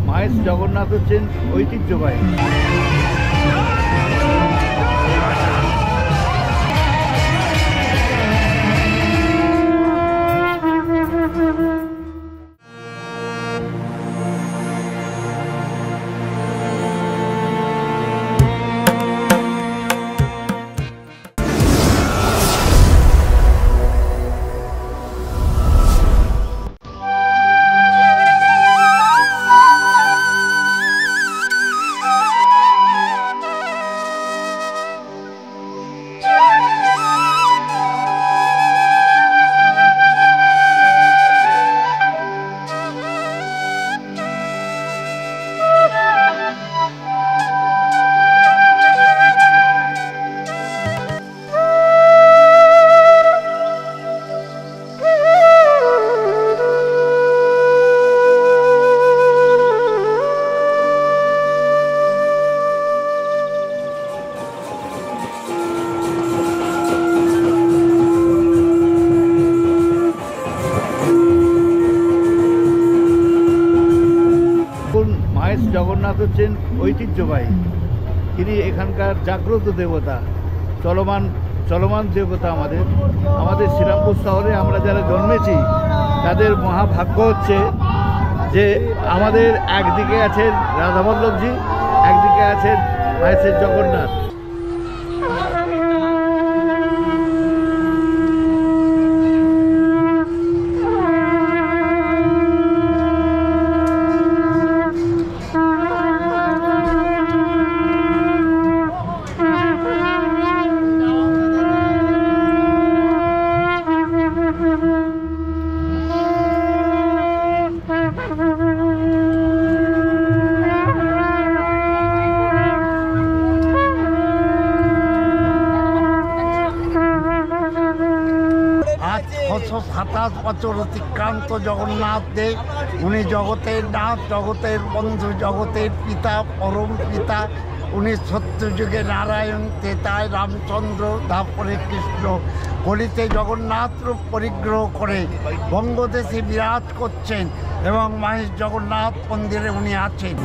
মায়ের জগন্নাথ হচ্ছেন ঐতিহ্যবাহী। মায়ের জগন্নাথ হচ্ছেন ঐতিহ্যবাহী। তিনি এখানকার জাগ্রত দেবতা, চলমান দেবতা। আমাদের শ্রীরামপুর শহরে আমরা যারা জন্মেছি তাদের মহাভাগ্য হচ্ছে যে আমাদের একদিকে আছেন রাধাবল্লভজি, একদিকে আছেন মায়ের জগন্নাথ। আজ 627 বছর অতিক্রান্ত জগন্নাথ দেব, উনি জগতের নাথ, জগতের বন্ধু, জগতের পিতা, পরম পিতা। উনি সত্যযুগে নারায়ণ, তেতায় রামচন্দ্র, তারপরে কৃষ্ণ, কলিতে জগন্নাথ রূপ পরিগ্রহ করে বঙ্গদেশে বিরাজ করছেন এবং মাহেশ জগন্নাথ মন্দিরে উনি আছেন।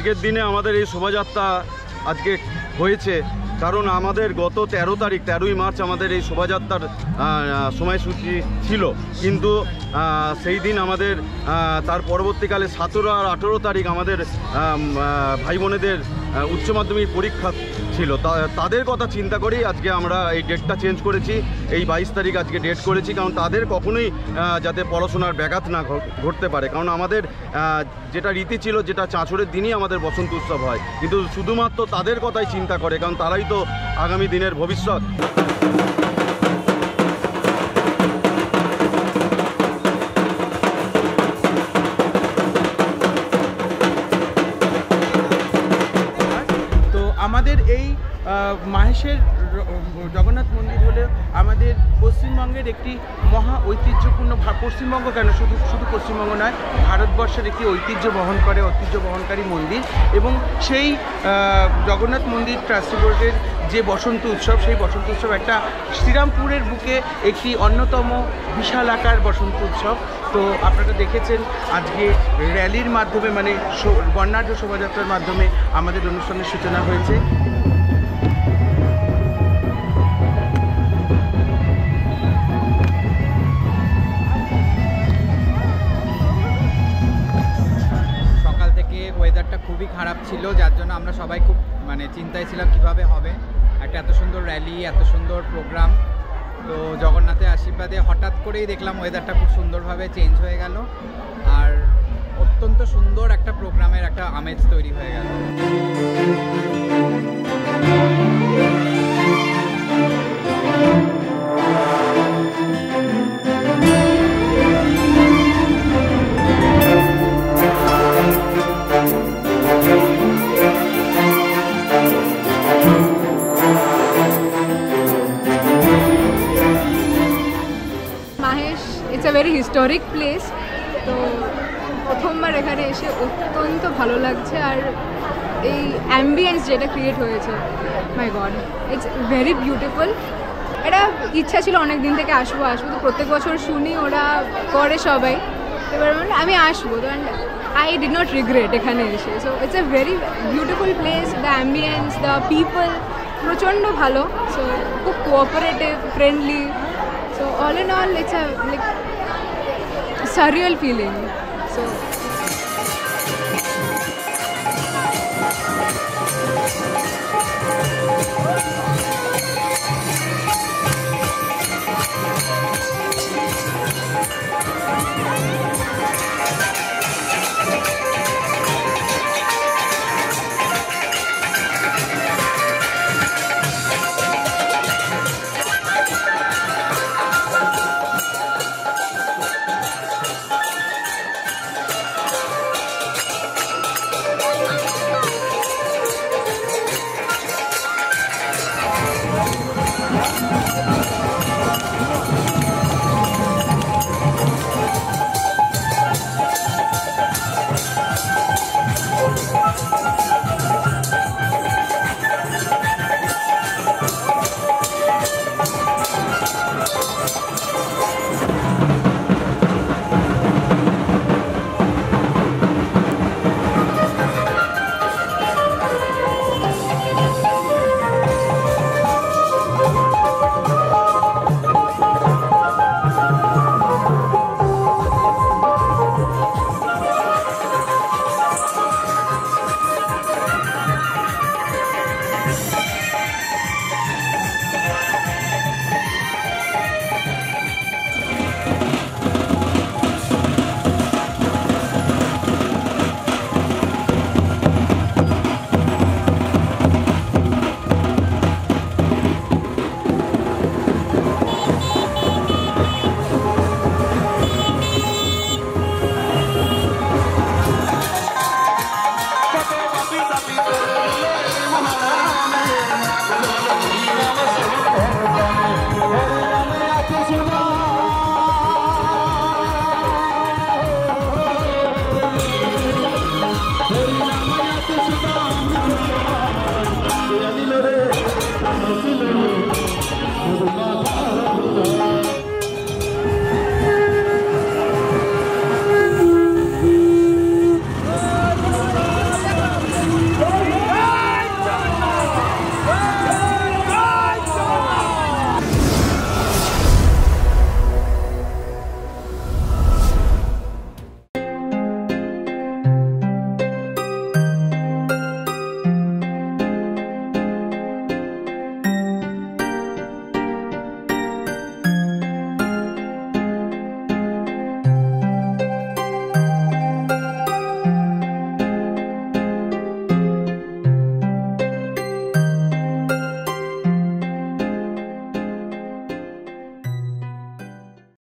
আজকের দিনে আমাদের এই শোভাযাত্রা আজকে হয়েছে কারণ আমাদের গত 13ই মার্চ আমাদের এই শোভাযাত্রার সময়সূচি ছিল, কিন্তু সেই দিন আমাদের তার পরবর্তীকালে 17 আর 18 তারিখ আমাদের ভাই বোনেদের উচ্চ মাধ্যমিক পরীক্ষা ছিল। তাদের কথা চিন্তা করেই আজকে আমরা এই ডেটটা চেঞ্জ করেছি, এই 22 তারিখ আজকে ডেট করেছি, কারণ তাদের কখনোই যাতে পড়াশোনার ব্যাঘাত না ঘটতে পারে। কারণ আমাদের যেটা রীতি ছিল, যেটা চাঁচড়ের দিনই আমাদের বসন্ত উৎসব হয়, কিন্তু শুধুমাত্র তাদের কথাই চিন্তা করে, কারণ তারাই তো আগামী দিনের ভবিষ্যৎ। তো আমাদের এই মাহেশের জগন্নাথ মন্দির হলো আমাদের পশ্চিমবঙ্গের একটি মহা ঐতিহ্যপূর্ণ, পশ্চিমবঙ্গ কেন শুধু পশ্চিমবঙ্গ নয়, ভারতবর্ষের একটি ঐতিহ্য ঐতিহ্যবহনকারী মন্দির। এবং সেই জগন্নাথ মন্দির ট্রাস্টি বোর্ডের যে বসন্ত উৎসব, সেই বসন্ত উৎসব একটা শ্রীরামপুরের বুকে একটি অন্যতম বিশাল আকার বসন্ত উৎসব। তো আপনারা দেখেছেন আজকে র্যালির মাধ্যমে, মানে বর্ণাঢ্য শোভাযাত্রার মাধ্যমে আমাদের অনুষ্ঠানের সূচনা হয়েছে। সকাল থেকে ওয়েদারটা খুবই খারাপ ছিল, যার জন্য আমরা সবাই খুব চিন্তায় ছিলাম কীভাবে হবে একটা এত সুন্দর র্যালি, এত সুন্দর প্রোগ্রাম। তো জগন্নাথের আশীর্বাদে হঠাৎ করেই দেখলাম ওয়েদারটা খুব সুন্দরভাবে চেঞ্জ হয়ে গেল, আর অত্যন্ত সুন্দর একটা প্রোগ্রামের একটা আমেজ তৈরি হয়ে গেল। It's a very historic place. তো প্রথমবার এখানে এসে অত্যন্ত ভালো লাগছে, আর এই অ্যাম্বিয়েন্স যেটা ক্রিয়েট হয়েছে, মাই গড, ইটস ভেরি বিউটিফুল। এটা ইচ্ছা ছিল অনেক দিন থেকে আসবো তো প্রত্যেক বছর শুনি ওরা করে সবাই, এবার আমি আসবো, তো and I did not regret এখানে এসে। So it's a very beautiful place, the ambience, the people প্রচণ্ড ভালো, সো খুব cooperative, friendly. So all in all, it's a surreal feeling. So